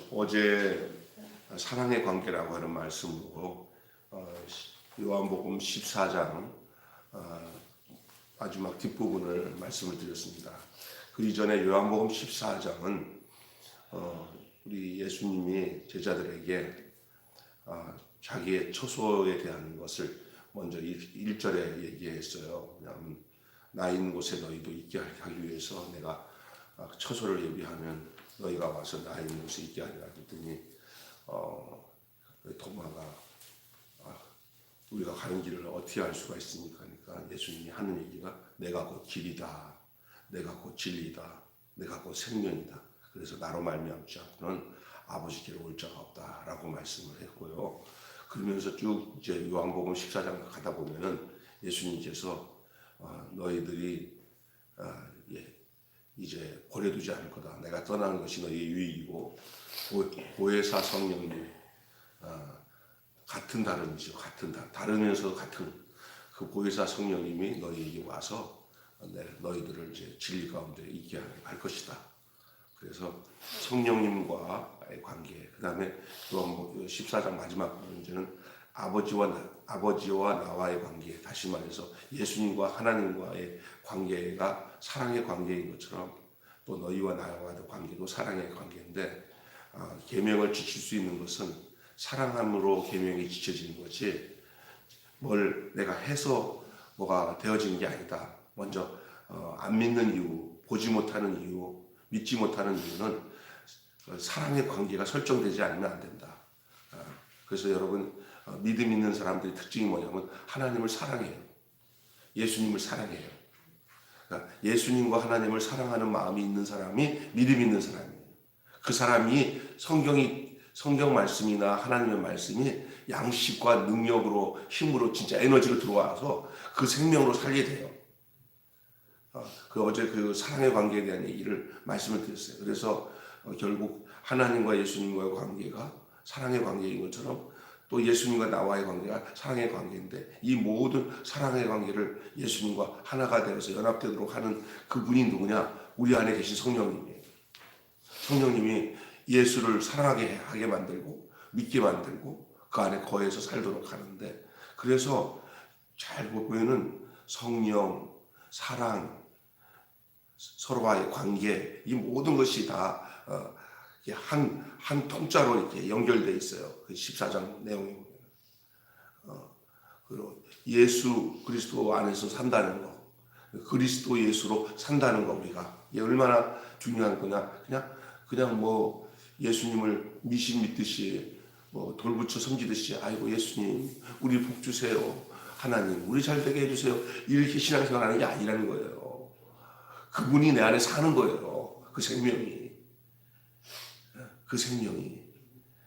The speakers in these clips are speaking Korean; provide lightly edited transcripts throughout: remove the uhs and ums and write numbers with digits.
어제 사랑의 관계라고 하는 말씀으로 요한복음 14장 마지막 뒷부분을 말씀을 드렸습니다. 그 이전에 요한복음 14장은 우리 예수님이 제자들에게 자기의 처소에 대한 것을 먼저 1절에 얘기했어요. 나 있는 곳에 너희도 있게 하기 위해서 내가 처소를 예비하면 너희가 와서 나 있는 곳에 있게 하리라 했더니 도마가 우리가 가는 길을 어떻게 알 수가 있습니까? 그러니까 예수님이 하는 얘기가 내가 곧 길이다, 내가 곧 진리다, 내가 곧 생명이다. 그래서 나로 말미암지 않고는 아버지께로 올 자가 없다라고 말씀을 했고요. 그러면서 쭉 이제 요한복음 14장 가다 보면은 예수님께서 너희들이 이제 버려두지 않을 거다. 내가 떠나는 것이 너희의 유익이고 보혜사 성령님 같은 다름이죠. 다르면서 같은 그 보혜사 성령님이 너희에게 와서 너희들을 이제 진리 가운데 있게 할 것이다. 그래서 성령님과의 관계, 그 다음에 14장 마지막 문제는 아버지와 나와의 관계, 다시 말해서 예수님과 하나님과의 관계가 사랑의 관계인 것처럼 또 너희와 나와의 관계도 사랑의 관계인데 계명을 지킬 수 있는 것은 사랑함으로 계명이 지켜지는 거지 뭘 내가 해서 뭐가 되어지는 게 아니다. 먼저 안 믿는 이유, 보지 못하는 이유, 믿지 못하는 이유는 사랑의 관계가 설정되지 않으면 안 된다. 그래서 여러분 믿음 있는 사람들의 특징이 뭐냐면 하나님을 사랑해요. 예수님을 사랑해요. 그러니까 예수님과 하나님을 사랑하는 마음이 있는 사람이 믿음 있는 사람이에요. 그 사람이 성경 말씀이나 하나님의 말씀이 양식과 능력으로 힘으로 진짜 에너지로 들어와서 그 생명으로 살게 돼요. 어제 그 사랑의 관계에 대한 얘기를 말씀을 드렸어요. 그래서 결국 하나님과 예수님과의 관계가 사랑의 관계인 것처럼 또 예수님과 나와의 관계가 사랑의 관계인데 이 모든 사랑의 관계를 예수님과 하나가 되어서 연합되도록 하는 그분이 누구냐? 우리 안에 계신 성령님이에요. 성령님이 예수를 사랑하게 만들고 믿게 만들고 그 안에 거해서 살도록 하는데 그래서 잘 보면은 성령, 사랑, 서로와의 관계 이 모든 것이 다 한 통짜로 이렇게 연결되어 있어요. 그 14장 내용에 보면 그리고 예수 그리스도 안에서 산다는 거, 그리스도 예수로 산다는 거 우리가 이게 얼마나 중요한 거냐? 그냥 뭐 예수님을 미신 믿듯이 뭐 돌붙여 섬기듯이 아이고 예수님 우리 복 주세요. 하나님 우리 잘 되게 해주세요. 이렇게 신앙생활하는 게 아니라는 거예요. 그분이 내 안에 사는 거예요. 그 생명이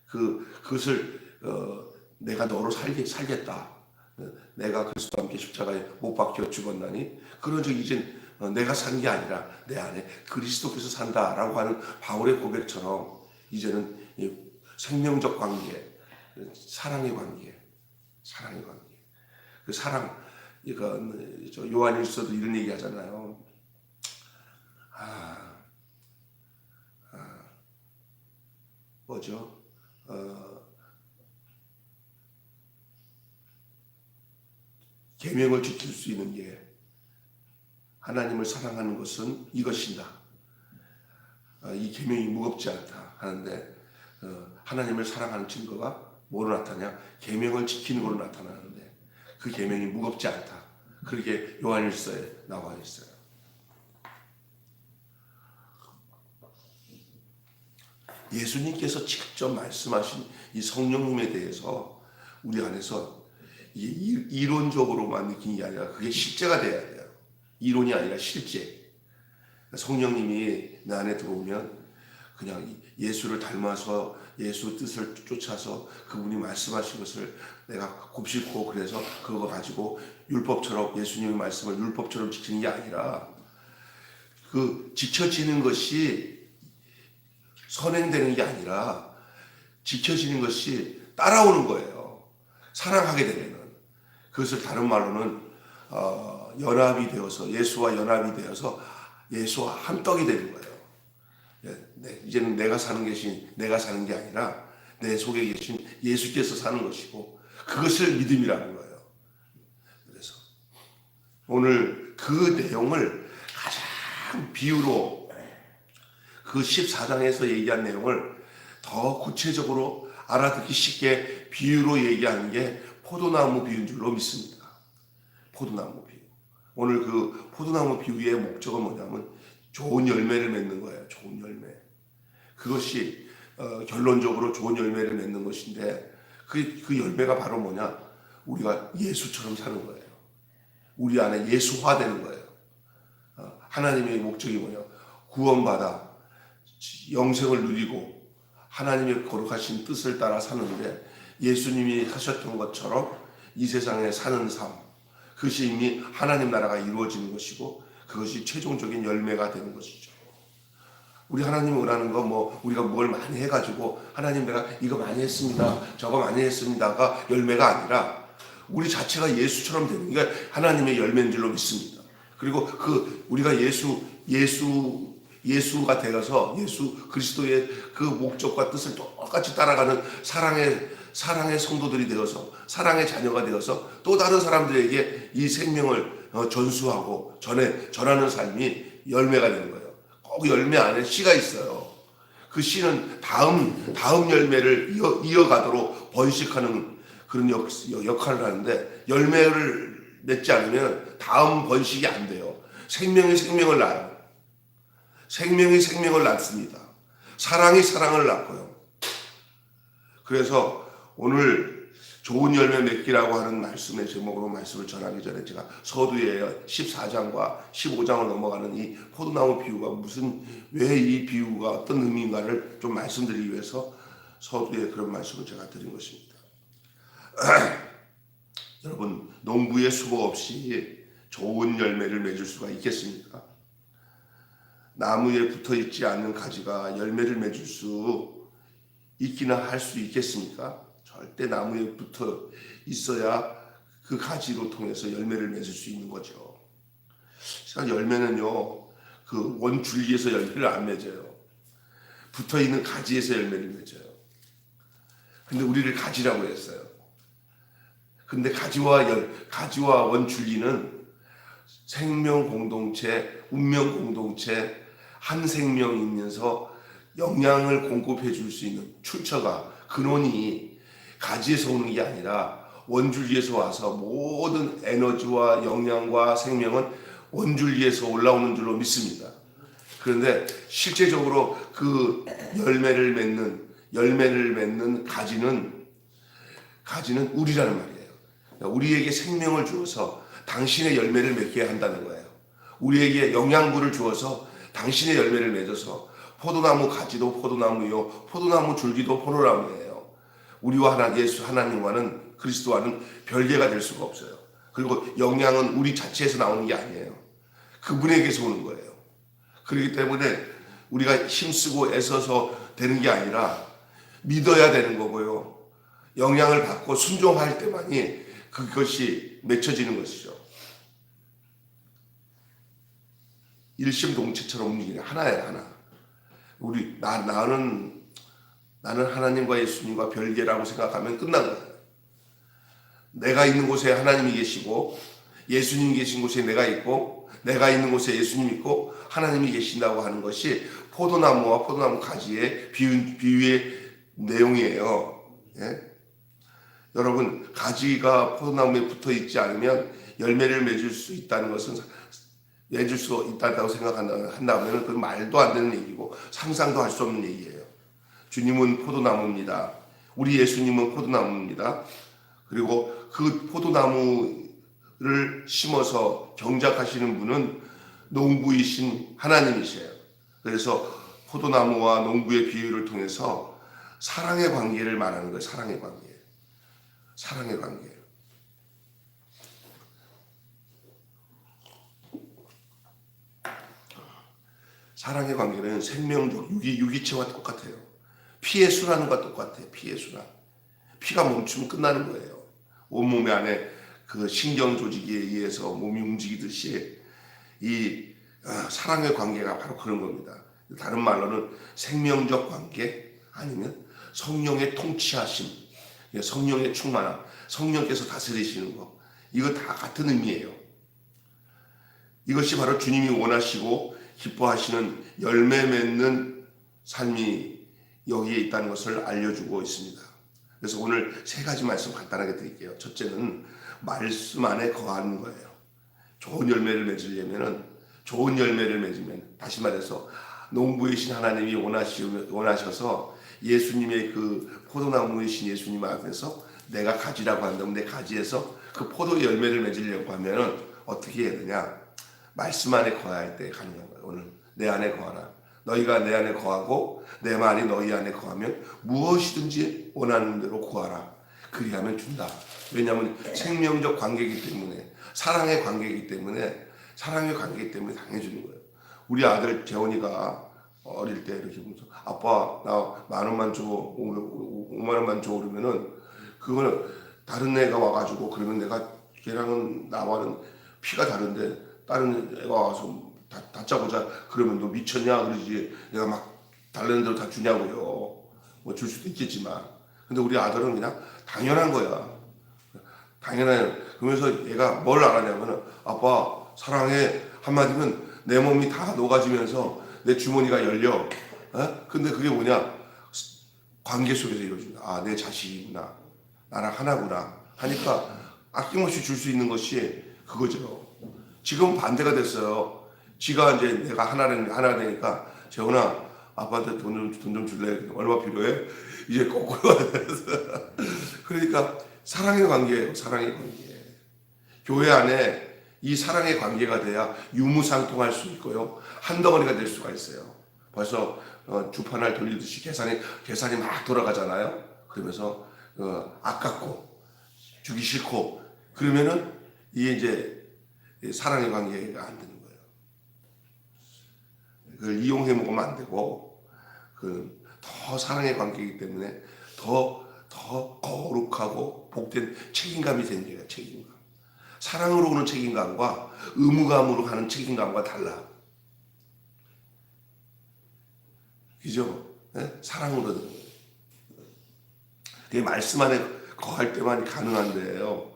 그것을 내가 너로 살겠다. 내가 그리스도와 함께 십자가에 못 박혀 죽었나니 그러죠. 이젠 내가 산 게 아니라 내 안에 그리스도께서 산다라고 하는 바울의 고백처럼 이제는 생명적 관계, 사랑의 관계. 그 사랑, 이거 요한일서도 이런 얘기 하잖아요. 뭐죠? 계명을 지킬 수 있는 게 하나님을 사랑하는 것은 이것이다. 이 계명이 무겁지 않다 하는데 하나님을 사랑하는 증거가 뭐로 나타나냐? 계명을 지키는 것으로 나타나는데 그 계명이 무겁지 않다. 그렇게 요한일서에 나와 있어요. 예수님께서 직접 말씀하신 이 성령님에 대해서 우리 안에서 이론적으로만 느끼는 게 아니라 그게 실제가 돼야 돼요. 이론이 아니라 실제. 성령님이 내 안에 들어오면 그냥 예수를 닮아서 예수 뜻을 쫓아서 그분이 말씀하신 것을 내가 곱씹고 그래서 그거 가지고 율법처럼 예수님의 말씀을 율법처럼 지키는 게 아니라 그 지켜지는 것이 선행되는 게 아니라 지켜지는 것이 따라오는 거예요. 사랑하게 되면은 그것을 다른 말로는 연합이 되어서 예수와 연합이 되어서 예수와 한 떡이 되는 거예요. 이제는 내가 사는 게 아니라 내 속에 계신 예수께서 사는 것이고 그것을 믿음이라는 거예요. 그래서 오늘 그 내용을 가장 비유로 그 14장에서 얘기한 내용을 더 구체적으로 알아듣기 쉽게 비유로 얘기하는 게 포도나무 비유인 줄로 믿습니다. 포도나무 비유. 오늘 그 포도나무 비유의 목적은 뭐냐면 좋은 열매를 맺는 거예요. 좋은 열매. 그것이 결론적으로 좋은 열매를 맺는 것인데 그 열매가 바로 뭐냐? 우리가 예수처럼 사는 거예요. 우리 안에 예수화되는 거예요. 하나님의 목적이 뭐냐? 구원받아 영생을 누리고 하나님의 거룩하신 뜻을 따라 사는데 예수님이 하셨던 것처럼 이 세상에 사는 삶, 그것이 이미 하나님 나라가 이루어지는 것이고 그것이 최종적인 열매가 되는 것이죠. 우리 하나님이 원하는 거 우리가 뭘 많이 해가지고 하나님 내가 이거 많이 했습니다, 저거 많이 했습니다가 열매가 아니라 우리 자체가 예수처럼 되는 게 하나님의 열매인 줄로 믿습니다. 그리고 우리가 예수가 되어서 예수 그리스도의 그 목적과 뜻을 똑같이 따라가는 사랑의 성도들이 되어서 사랑의 자녀가 되어서 또 다른 사람들에게 이 생명을 전수하고 전하는 삶이 열매가 되는 거예요. 꼭 열매 안에 씨가 있어요. 그 씨는 다음 열매를 이어가도록 번식하는 그런 역할을 하는데 열매를 맺지 않으면 다음 번식이 안 돼요. 생명이 생명을 낳아요. 생명이 생명을 낳습니다. 사랑이 사랑을 낳고요. 그래서 오늘 좋은 열매 맺기라고 하는 말씀의 제목으로 말씀을 전하기 전에 제가 서두에 14장과 15장을 넘어가는 이 포도나무 비유가 왜 이 비유가 어떤 의미인가를 좀 말씀드리기 위해서 서두에 그런 말씀을 제가 드린 것입니다. 여러분, 농부의 수고 없이 좋은 열매를 맺을 수가 있겠습니까? 나무에 붙어 있지 않는 가지가 열매를 맺을 수 있기나 할 수 있겠습니까? 절대 나무에 붙어 있어야 그 가지로 통해서 열매를 맺을 수 있는 거죠. 열매는요, 그 원줄기에서 열매를 안 맺어요. 붙어 있는 가지에서 열매를 맺어요. 근데 우리를 가지라고 했어요. 근데 가지와 원줄기는 생명 공동체, 운명 공동체, 한 생명이면서 영양을 공급해 줄 수 있는 출처가, 근원이 가지에서 오는 게 아니라 원줄기에서 와서 모든 에너지와 영양과 생명은 원줄기에서 올라오는 줄로 믿습니다. 그런데 실제적으로 그 열매를 맺는 가지는 우리라는 말이에요. 우리에게 생명을 주어서 당신의 열매를 맺게 한다는 거예요. 우리에게 영양분을 주어서 당신의 열매를 맺어서 포도나무 가지도 포도나무요, 포도나무 줄기도 포도나무예요. 우리와 예수 하나님과는 그리스도와는 별개가 될 수가 없어요. 그리고 영양은 우리 자체에서 나오는 게 아니에요. 그분에게서 오는 거예요. 그렇기 때문에 우리가 힘쓰고 애써서 되는 게 아니라 믿어야 되는 거고요. 영향을 받고 순종할 때만이 그것이 맺혀지는 것이죠. 일심동체처럼 움직이는 하나예요, 하나. 나는 하나님과 예수님과 별개라고 생각하면 끝난 거예요. 내가 있는 곳에 하나님이 계시고 예수님이 계신 곳에 내가 있고 내가 있는 곳에 예수님이 있고 하나님이 계신다고 하는 것이 포도나무와 포도나무 가지의 비유의 내용이에요. 예? 여러분, 가지가 포도나무에 붙어 있지 않으면 열매를 맺을 수 있다는 것은 맺을 수 있다고 생각한다면 그건 말도 안 되는 얘기고 상상도 할 수 없는 얘기예요. 주님은 포도나무입니다. 우리 예수님은 포도나무입니다. 그리고 그 포도나무를 심어서 경작하시는 분은 농부이신 하나님이세요. 그래서 포도나무와 농부의 비유를 통해서 사랑의 관계를 말하는 거예요. 사랑의 관계. 사랑의 관계. 사랑의 관계는 생명적 유기체와 똑같아요. 피의 순환과 똑같아요. 피의 순환. 피가 멈추면 끝나는 거예요. 온몸 안에 그 신경 조직에 의해서 몸이 움직이듯이 이 사랑의 관계가 바로 그런 겁니다. 다른 말로는 생명적 관계 아니면 성령의 통치하심, 성령의 충만함, 성령께서 다스리시는 것, 이거 다 같은 의미예요. 이것이 바로 주님이 원하시고 기뻐하시는 열매 맺는 삶이 여기에 있다는 것을 알려주고 있습니다. 그래서 오늘 세 가지 말씀 간단하게 드릴게요. 첫째는 말씀 안에 거하는 거예요. 좋은 열매를 맺으면 다시 말해서 농부이신 하나님이 원하셔서 예수님의 그 포도나무이신 예수님 앞에서 내가 가지라고 한다면 내 가지에서 그 포도의 열매를 맺으려고 하면 어떻게 해야 되냐? 말씀 안에 거할 때 가능한 거예요. 오늘 내 안에 거하라. 너희가 내 안에 거하고 내 말이 너희 안에 거하면 무엇이든지 원하는 대로 구하라. 그리하면 준다. 왜냐하면 생명적 관계이기 때문에, 사랑의 관계이기 때문에 당해주는 거예요. 우리 아들 재원이가 어릴 때 이렇게 보면서 아빠 나 10,000원만 줘, 5만원만 줘 그러면은 그거는 다른 애가 와가지고 그러면 내가 걔랑은 나와는 피가 다른데 다른 애가 와서 다짜고자 그러면 너 미쳤냐 그러지. 내가 막 달라는 대로 다 주냐고요. 뭐 줄 수도 있겠지만 근데 우리 아들은 그냥 당연한 거야. 당연해요. 그러면서 얘가 뭘 알았냐면은 아빠 사랑해 한마디면 내 몸이 다 녹아지면서 내 주머니가 열려. 근데 그게 뭐냐? 관계 속에서 이루어진다. 아, 내 자식이구나. 나랑 하나구나. 하니까 아낌없이 줄 수 있는 것이 그거죠. 지금 반대가 됐어요. 지가 이제 내가 하나 되니까 재훈아 아빠한테 돈 좀 줄래? 얼마 필요해? 이제 거꾸로 돼서 그러니까 사랑의 관계예요. 사랑의 관계. 교회 안에 이 사랑의 관계가 돼야 유무상통할 수 있고요. 한 덩어리가 될 수가 있어요. 벌써 주판을 돌리듯이 계산이 막 돌아가잖아요. 그러면서 아깝고 주기 싫고 그러면은 이게 이제 사랑의 관계가 안 되는 거예요. 그걸 이용해 먹으면 안 되고 더 사랑의 관계이기 때문에 더 거룩하고 복된 책임감이 생겨요. 책임감. 사랑으로 오는 책임감과 의무감으로 가는 책임감과 달라. 그죠? 네? 사랑으로 되는 거예요. 그게 말씀 안에 거할 때만 가능한데요.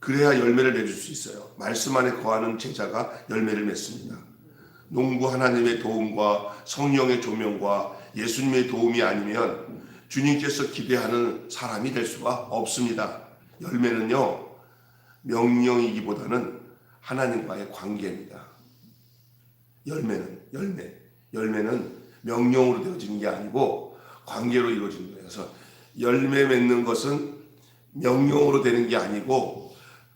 그래야 열매를 맺을 수 있어요. 말씀 안에 거하는 제자가 열매를 맺습니다. 농부 하나님의 도움과 성령의 조명과 예수님의 도움이 아니면 주님께서 기대하는 사람이 될 수가 없습니다. 열매는요, 명령이기보다는 하나님과의 관계입니다. 열매는 명령으로 되어지는 게 아니고 관계로 이루어지는 거예요. 그래서 열매 맺는 것은 명령으로 되는 게 아니고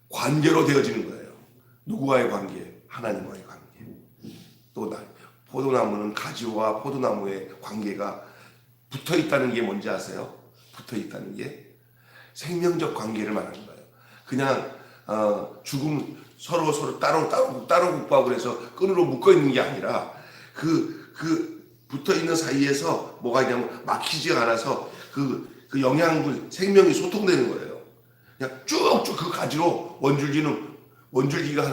관계로 되어지는 거예요. 누구와의 관계? 하나님과의 관계. 또 포도나무는 가지와 포도나무의 관계가 붙어 있다는 게 뭔지 아세요? 붙어 있다는 게 생명적 관계를 말하는 거예요. 그냥 죽음 서로 따로 국밥을 그래서 끈으로 묶어 있는 게 아니라 그 붙어 있는 사이에서 뭐가 있냐면 막히지가 않아서 그 영양분 생명이 소통되는 거예요. 그냥 쭉쭉 그 가지로 원줄기가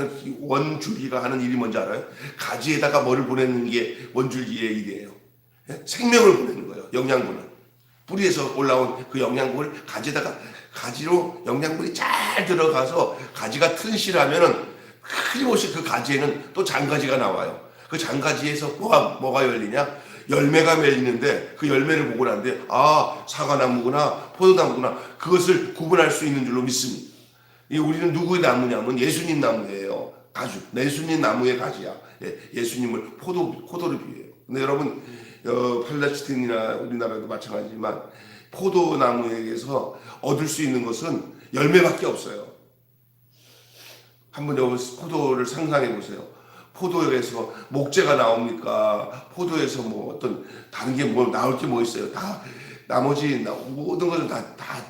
하는 일이 뭔지 알아요? 가지에다가 뭐를 보내는 게 원줄기의 일이에요. 생명을 보내는 거예요. 영양분을. 뿌리에서 올라온 그 영양분을 가지로 영양분이 잘 들어가서 가지가 튼실하면은 끊임없이 그 가지에는 또 장가지가 나와요. 그 장가지에서 뭐가 열리냐? 열매가 맺리는데 그 열매를 보고 나는데 아, 사과나무구나, 포도나무구나, 그것을 구분할 수 있는 줄로 믿습니다. 우리는 누구의 나무냐면 예수님 나무예요. 가지. 예수님 나무의 가지야. 예수님을 포도를 비유해요. 근데 여러분, 팔레스타인이나 우리나라도 마찬가지지만 포도나무에게서 얻을 수 있는 것은 열매밖에 없어요. 한번 여기 포도를 상상해 보세요. 포도에서 목재가 나옵니까? 포도에서 뭐 어떤 다른 게 뭐 나올 게 뭐 있어요? 다 나머지 모든 것을 다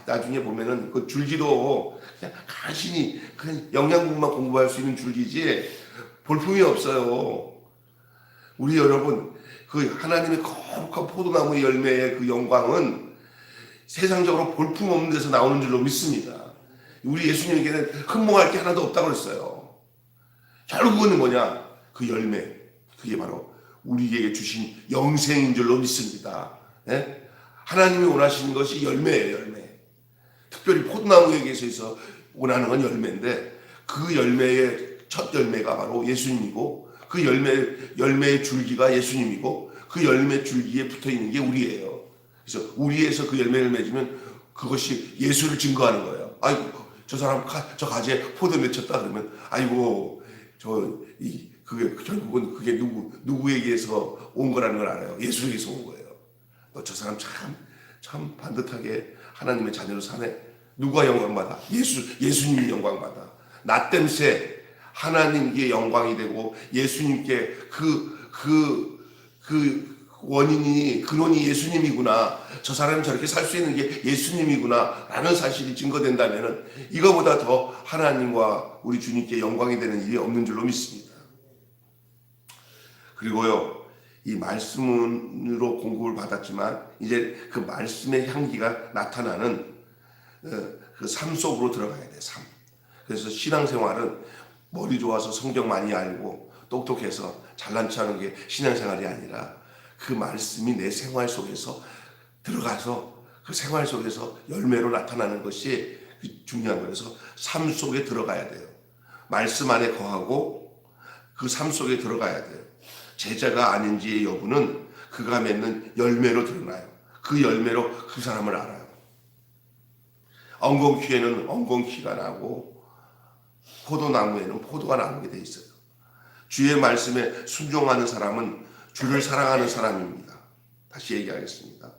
나중에 보면은 그 줄기도 그냥 간신히 그냥 영양분만 공부할 수 있는 줄기지 볼품이 없어요. 우리 여러분 그 하나님의 거룩한 포도나무의 열매의 그 영광은 세상적으로 볼품 없는 데서 나오는 줄로 믿습니다. 우리 예수님에게는 흠모할 게 하나도 없다고 그랬어요. 결국은 뭐냐? 그 열매. 그게 바로 우리에게 주신 영생인 줄로 믿습니다. 예? 하나님이 원하시는 것이 열매예요, 열매. 특별히 포도나무에게 있어서 원하는 건 열매인데 그 열매의 첫 열매가 바로 예수님이고 그 열매의 줄기가 예수님이고 그 열매 줄기에 붙어 있는 게 우리예요. 그래서 우리에서 그 열매를 맺으면 그것이 예수를 증거하는 거예요. 아이고 저 사람 저 가지에 포도 맺혔다 그러면 아이고 그게 결국은 그게 누구에게서 온 거라는 걸 알아요. 예수에게서 온 거예요. 저 사람 참 반듯하게 하나님의 자녀로 사네. 누가 영광받아? 예수님이 영광받아. 나 땜새 하나님께 영광이 되고 예수님께 그 원인이 근원이 예수님이구나. 저 사람이 저렇게 살 수 있는 게 예수님이구나 라는 사실이 증거된다면 이거보다 더 하나님과 우리 주님께 영광이 되는 일이 없는 줄로 믿습니다. 그리고요, 이 말씀으로 공급을 받았지만 이제 그 말씀의 향기가 나타나는 그 삶 속으로 들어가야 돼. 삶. 그래서 신앙생활은 머리 좋아서 성경 많이 알고 똑똑해서 잘난 척하는 게 신앙생활이 아니라 그 말씀이 내 생활 속에서 들어가서 그 생활 속에서 열매로 나타나는 것이 중요한 거예요. 그래서 삶 속에 들어가야 돼요. 말씀 안에 거하고 그 삶 속에 들어가야 돼요. 제자가 아닌지의 여부는 그가 맺는 열매로 드러나요. 그 열매로 그 사람을 알아요. 엉겅퀴에는 엉겅퀴가 나고 포도나무에는 포도가 나오게 돼 있어요. 주의 말씀에 순종하는 사람은 주를 사랑하는 사람입니다. 다시 얘기하겠습니다.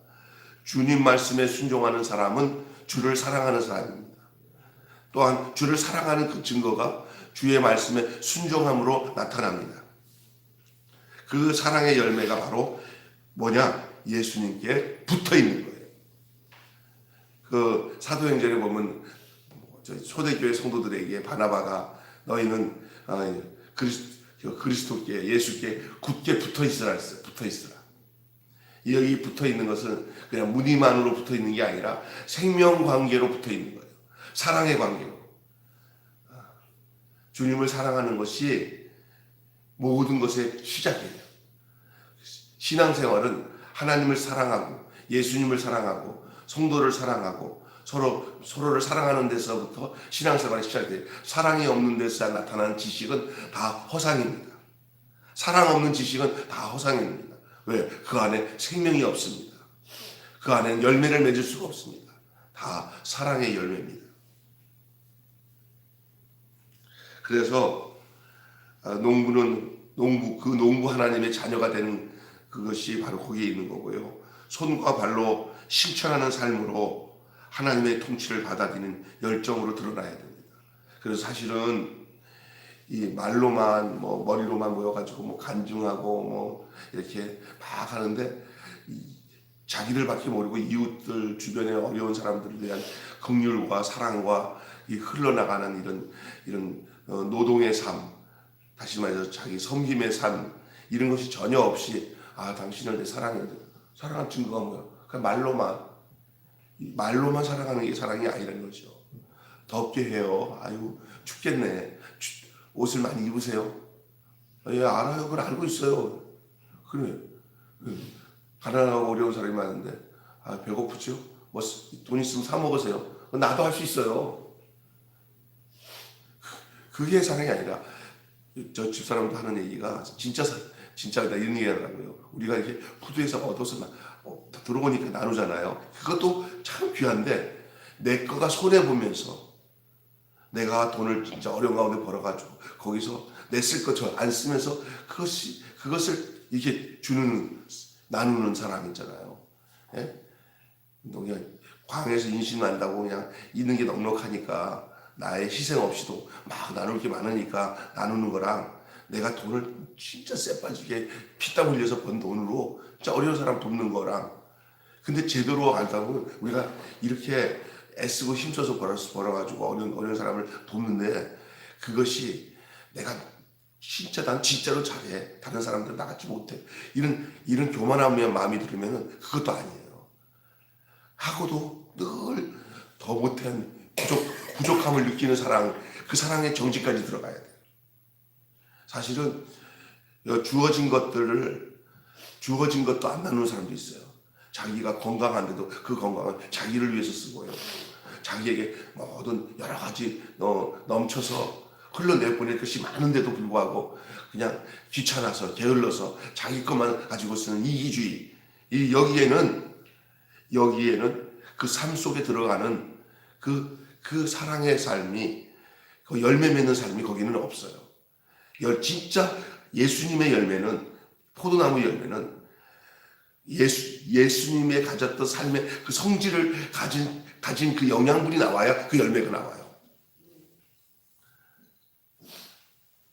주님 말씀에 순종하는 사람은 주를 사랑하는 사람입니다. 또한 주를 사랑하는 그 증거가 주의 말씀에 순종함으로 나타납니다. 그 사랑의 열매가 바로 뭐냐? 예수님께 붙어 있는 거예요. 그 사도행전에 보면 초대교회 성도들에게 바나바가 너희는 그리스도께 예수께 굳게 붙어 있으라 했어요. 붙어 있으라. 여기 붙어 있는 것은 그냥 무늬만으로 붙어 있는 게 아니라 생명 관계로 붙어 있는 거예요. 사랑의 관계로. 주님을 사랑하는 것이 모든 것의 시작이에요. 신앙생활은 하나님을 사랑하고 예수님을 사랑하고 성도를 사랑하고 서로를 사랑하는 데서부터 신앙생활이 시작돼요. 사랑이 없는 데서 나타나는 지식은 다 허상입니다. 사랑 없는 지식은 다 허상입니다. 왜? 그 안에 생명이 없습니다. 그 안에는 열매를 맺을 수가 없습니다. 다 사랑의 열매입니다. 그래서 농부 하나님의 자녀가 되는 그것이 바로 거기에 있는 거고요. 손과 발로 실천하는 삶으로 하나님의 통치를 받아들이는 열정으로 드러나야 됩니다. 그래서 사실은 이 말로만 머리로만 모여가지고 간증하고 이렇게 막 하는데 자기들밖에 모르고 이웃들 주변에 어려운 사람들에 대한 긍휼과 사랑과 이 흘러나가는 이런 노동의 삶, 다시 말해서 자기 섬김의 삶 이런 것이 전혀 없이 당신을 내 사랑해야 돼. 사랑한 증거가 뭐야? 그냥 말로만 사랑하는 게 사랑이 아니라는 거죠. 덥게 해요. 아유 춥겠네. 옷을 많이 입으세요. 예 알아요. 그걸 알고 있어요. 그래. 가난하고 어려운 사람이 많은데 배고프죠? 돈 있으면 사 먹으세요. 나도 할 수 있어요. 그게 사랑이 아니라 저 집사람도 하는 얘기가 진짜다 이런 얘기 하더라고요. 우리가 이렇게 푸드에서 얻어서 들어오니까 나누잖아요. 그것도 참 귀한데 내 거가 손해보면서 내가 돈을 진짜 어려운 가운데 벌어가지고 거기서 내 쓸 거 저 안 쓰면서 그것을 이렇게 나누는 사람 있잖아요. 예? 그냥 광에서 인신 난다고 그냥 있는 게 넉넉하니까 나의 희생 없이도 막 나눌 게 많으니까 나누는 거랑 내가 돈을 진짜 쎄빠지게 피땀 흘려서 번 돈으로 진짜 어려운 사람 돕는 거랑 근데 제대로 알다 보면 우리가 이렇게 애쓰고 힘써서 벌어가지고 어려운 사람을 돕는데 그것이 난 진짜로 잘해. 다른 사람들은 나같이 못해. 이런 교만한 마음이 들으면 그것도 아니에요. 하고도 늘 더 못한 부족함을 느끼는 사랑, 그 사랑의 정지까지 들어가야 돼요. 사실은 주어진 것들을 주어진 것도 안 나누는 사람도 있어요. 자기가 건강한데도 그 건강은 자기를 위해서 쓰고요. 자기에게 모든 여러 가지 넘쳐서 흘러내보낼 것이 많은데도 불구하고 그냥 귀찮아서 게을러서 자기 것만 가지고 쓰는 이기주의. 여기에는 그 삶 속에 들어가는 그 사랑의 삶이, 그 열매 맺는 삶이 거기는 없어요. 진짜 예수님의 열매는, 포도나무 열매는 예수님의 가졌던 삶의 그 성질을 가진 그 영양분이 나와야 그 열매가 나와요.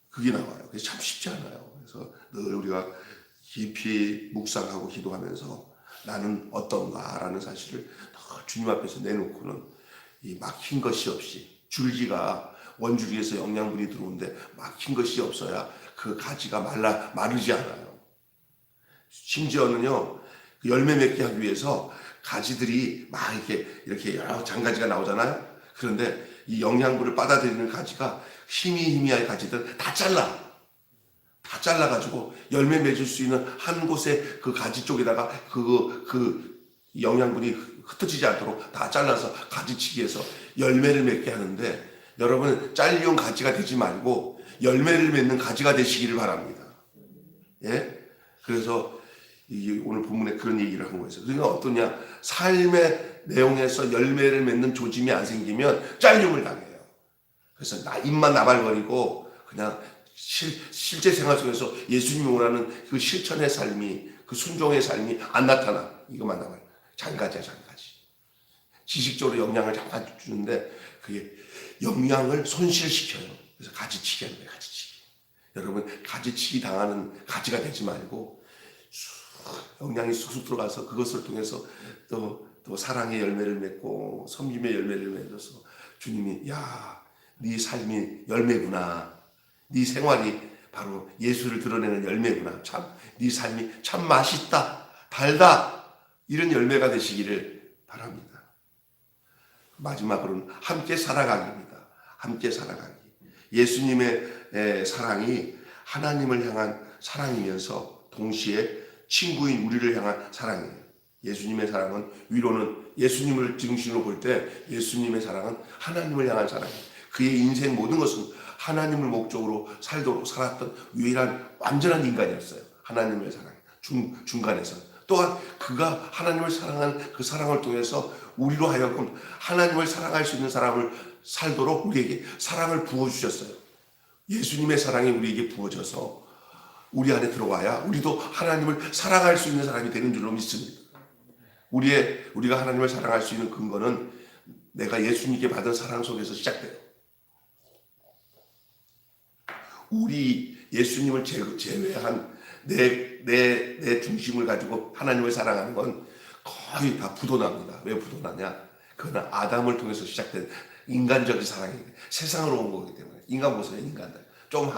그게 나와요. 그게 참 쉽지 않아요. 그래서 늘 우리가 깊이 묵상하고 기도하면서 나는 어떤가라는 사실을 주님 앞에서 내놓고는 이 막힌 것이 없이, 줄기가 원줄기에서 영양분이 들어오는데 막힌 것이 없어야 그 가지가 마르지 않아요. 심지어는요, 그 열매 맺게 하기 위해서 가지들이 막 이렇게 여러 장가지가 나오잖아요. 그런데 이 영양분을 빨아들이는 가지가 희미한 가지들 다 잘라가지고 열매 맺을 수 있는 한 곳에 그 가지 쪽에다가 그 영양분이 흩어지지 않도록 다 잘라서 가지치기해서 열매를 맺게 하는데, 여러분 잘리온 가지가 되지 말고 열매를 맺는 가지가 되시기를 바랍니다. 예? 그래서 이게 오늘 본문에 그런 얘기를 한 거예요. 그러니까 어떠냐? 삶의 내용에서 열매를 맺는 조짐이 안 생기면 잘림을 당해요. 그래서 입만 나발거리고 그냥 실제 생활 속에서 예수님이 원하는 그 실천의 삶이, 그 순종의 삶이 안 나타나. 이것만 나와요. 장가지야, 장가지. 지식적으로 영양을 잡아주는데 그게 영양을 손실시켜요. 그래서 가지치기 하는 거예요, 가지치기. 여러분, 가지치기 당하는 가지가 되지 말고 영양이 쑥쑥 들어가서 그것을 통해서 또 사랑의 열매를 맺고 섬김의 열매를 맺어서 주님이, 야, 네 삶이 열매구나. 네 생활이 바로 예수를 드러내는 열매구나. 참, 네 삶이 참 맛있다, 달다. 이런 열매가 되시기를 바랍니다. 마지막으로는 함께 살아가기입니다. 함께 살아가기. 예수님의 사랑이 하나님을 향한 사랑이면서 동시에 친구인 우리를 향한 사랑이에요. 예수님의 사랑은 위로는 예수님을 중심으로 볼 때 예수님의 사랑은 하나님을 향한 사랑이에요. 그의 인생 모든 것은 하나님을 목적으로 살았던 유일한 완전한 인간이었어요. 하나님의 사랑 중간에서. 또한 그가 하나님을 사랑한 그 사랑을 통해서 우리로 하여금 하나님을 사랑할 수 있는 사람을 살도록 우리에게 사랑을 부어주셨어요. 예수님의 사랑이 우리에게 부어져서 우리 안에 들어와야 우리도 하나님을 사랑할 수 있는 사람이 되는 줄로 믿습니다. 우리가 하나님을 사랑할 수 있는 근거는 내가 예수님께 받은 사랑 속에서 시작돼요. 우리 예수님을 제외한 내 중심을 가지고 하나님을 사랑하는 건 거의 다 부도납니다. 왜 부도나냐? 그건 아담을 통해서 시작된 인간적인 사랑이에요. 세상으로 온 거기 때문에. 인간 보세요, 인간들. 좀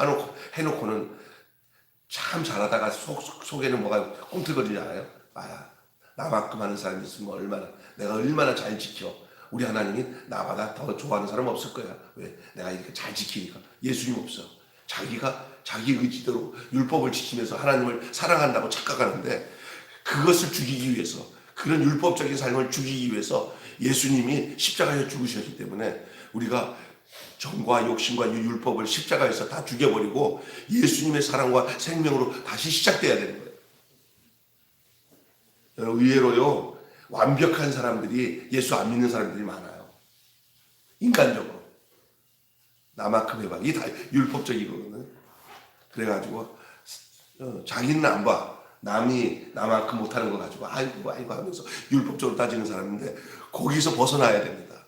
해놓고는 참 잘하다가 속에는 뭐가 꿈틀거리지 않아요? 나만큼 하는 사람이 있으면 내가 얼마나 잘 지켜. 우리 하나님이 나보다 더 좋아하는 사람 없을 거야. 왜? 내가 이렇게 잘 지키니까. 예수님 없어. 자기가 자기 의지대로 율법을 지키면서 하나님을 사랑한다고 착각하는데, 그것을 죽이기 위해서, 그런 율법적인 삶을 죽이기 위해서 예수님이 십자가에 죽으셨기 때문에 우리가 정과 욕심과 율법을 십자가에서 다 죽여버리고 예수님의 사랑과 생명으로 다시 시작돼야 되는 거예요. 여러분, 의외로요, 완벽한 사람들이 예수 안 믿는 사람들이 많아요. 인간적으로. 나만큼 해봐. 이게 다 율법적이거든요. 그래가지고 자기는 안 봐. 남이 나만큼 못하는 거 가지고 아이고 하면서 율법적으로 따지는 사람인데, 거기서 벗어나야 됩니다.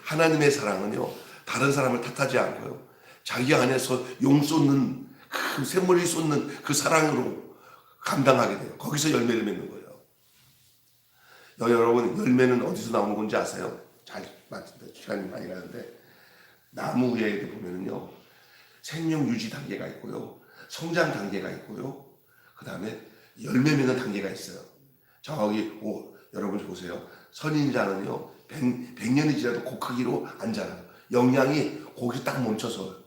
하나님의 사랑은요, 다른 사람을 탓하지 않고요, 자기 안에서 쏟는 그 샘물이 쏟는 그 사랑으로 감당하게 돼요. 거기서 열매를 맺는 거예요. 여러분, 열매는 어디서 나오는 건지 아세요? 잘 맞습니다. 시간이 많이 가는데, 나무에 보면은요, 생명 유지 단계가 있고요, 성장 단계가 있고요, 그 다음에 열매 맺는 단계가 있어요. 여러분 보세요. 선인자는요, 100년이 지나도 그 크기로 안 자라요. 영양이 거기 딱 멈춰서.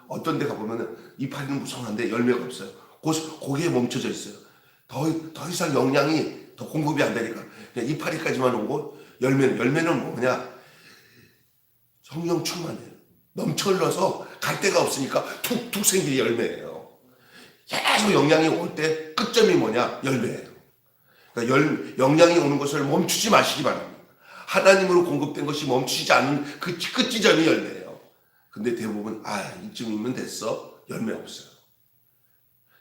어떤 데 가보면 이파리는 무성한데 열매가 없어요. 거기에 멈춰져 있어요. 더 이상 영양이 더 공급이 안 되니까 그냥 이파리까지만 오고 열매는 뭐냐? 성령 충만이에요. 넘쳐 흘러서 갈 데가 없으니까 툭툭 생기는 열매예요. 계속 영양이 올 때 끝점이 뭐냐? 열매예요. 그러니까 영양이 오는 것을 멈추지 마시기 바랍니다. 하나님으로 공급된 것이 멈추지 않는 그 끝 지점이 열매예요. 근데 대부분 이쯤이면 됐어. 열매 없어요.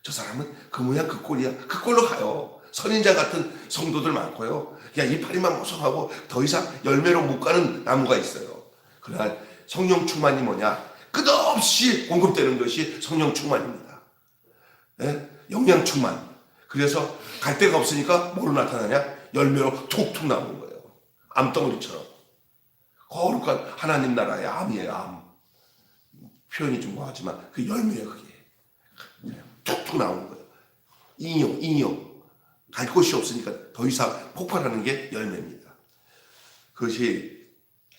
저 사람은 그 모양 그 꼴이야. 그 꼴로 가요. 선인자 같은 성도들 많고요. 그냥 이파리만 모성하고 더 이상 열매로 못 가는 나무가 있어요. 그러나 성령 충만이 뭐냐? 끝없이 공급되는 것이 성령 충만입니다. 예? 영양 충만. 그래서 갈 데가 없으니까 뭐로 나타나냐? 열매로 툭툭 나오는 거예요. 암덩어리처럼. 거룩한 하나님 나라의 암이에요. 암. 표현이 좀 뭐하지만 그 열매예요. 그게. 툭툭 나오는 거예요. 인용. 갈 곳이 없으니까 더 이상 폭발하는 게 열매입니다. 그것이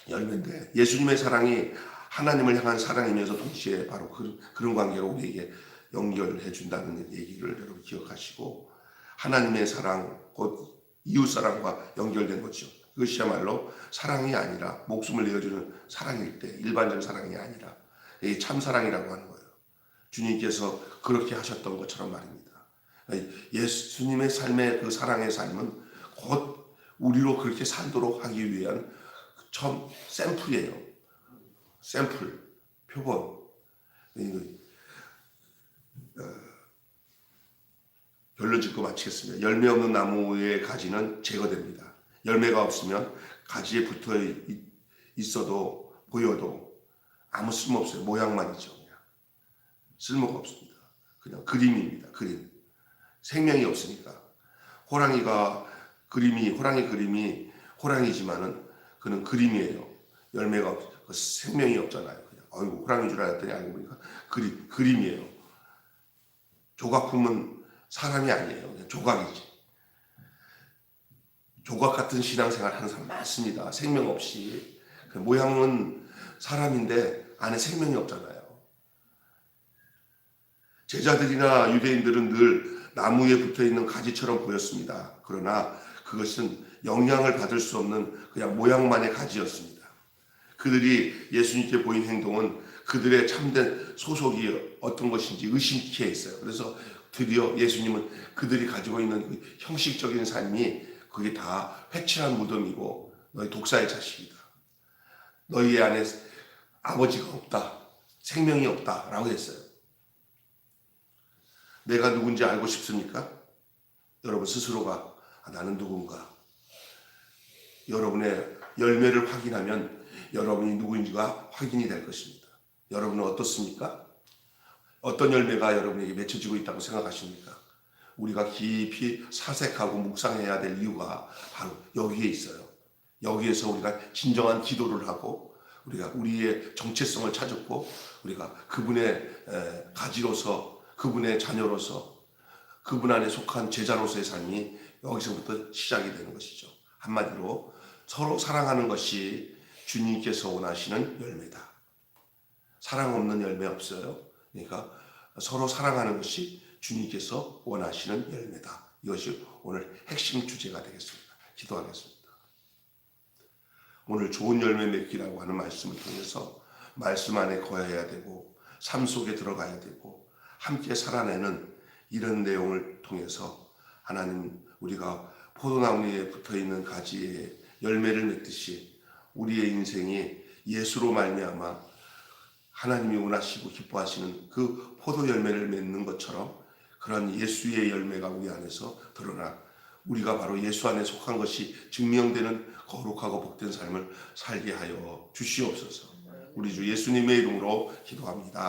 열매인데 예수님의 사랑이 하나님을 향한 사랑이면서 동시에 바로 그런 관계로 우리에게 연결해 준다는 얘기를 여러분 기억하시고 하나님의 사랑 곧 이웃사랑과 연결된 거죠. 그것이야말로 사랑이 아니라 목숨을 내어주는 사랑일 때 일반적 사랑이 아니라 이 참사랑이라고 하는 거예요. 주님께서 그렇게 하셨던 것처럼 말입니다. 예수님의 삶의 그 사랑의 삶은 곧 우리로 그렇게 살도록 하기 위한 처음 샘플이에요. 샘플, 표본. 결론 짓고 마치겠습니다. 열매 없는 나무의 가지는 제거됩니다. 열매가 없으면 가지에 붙어 있어도 보여도 아무 쓸모 없어요. 모양만이죠. 그냥. 쓸모가 없습니다. 그냥 그림입니다. 그림. 생명이 없으니까. 호랑이 그림이 호랑이지만은 그는 그림이에요. 열매가 없, 생명이 없잖아요. 그냥 아이고 호랑이인 줄 알았더니 알고 보니까 그림이에요. 조각품은 사람이 아니에요. 그냥 조각이지. 조각 같은 신앙생활 하는 사람 많습니다. 생명 없이. 모양은 사람인데 안에 생명이 없잖아요. 제자들이나 유대인들은 늘 나무에 붙어있는 가지처럼 보였습니다. 그러나 그것은 영향을 받을 수 없는 그냥 모양만의 가지였습니다. 그들이 예수님께 보인 행동은 그들의 참된 소속이 어떤 것인지 의심케 했어요. 그래서 드디어 예수님은 그들이 가지고 있는 그 형식적인 삶이 그게 다 회칠한 무덤이고 너희 독사의 자식이다. 너희 안에 아버지가 없다. 생명이 없다. 라고 했어요. 내가 누군지 알고 싶습니까? 여러분 스스로가 나는 누군가. 여러분의 열매를 확인하면 여러분이 누구인지가 확인이 될 것입니다. 여러분은 어떻습니까? 어떤 열매가 여러분에게 맺혀지고 있다고 생각하십니까? 우리가 깊이 사색하고 묵상해야 될 이유가 바로 여기에 있어요. 여기에서 우리가 진정한 기도를 하고 우리가 우리의 정체성을 찾았고 우리가 그분의 가지로서 그분의 자녀로서 그분 안에 속한 제자로서의 삶이 여기서부터 시작이 되는 것이죠. 한마디로 서로 사랑하는 것이 주님께서 원하시는 열매다. 사랑 없는 열매 없어요. 그러니까 서로 사랑하는 것이 주님께서 원하시는 열매다. 이것이 오늘 핵심 주제가 되겠습니다. 기도하겠습니다. 오늘 좋은 열매 맺기라고 하는 말씀을 통해서 말씀 안에 거해야 되고 삶 속에 들어가야 되고 함께 살아내는 이런 내용을 통해서 하나님 우리가 포도나무에 붙어있는 가지에 열매를 맺듯이 우리의 인생이 예수로 말미암아 하나님이 원하시고 기뻐하시는 그 포도 열매를 맺는 것처럼 그런 예수의 열매가 우리 안에서 드러나 우리가 바로 예수 안에 속한 것이 증명되는 거룩하고 복된 삶을 살게 하여 주시옵소서. 우리 주 예수님의 이름으로 기도합니다.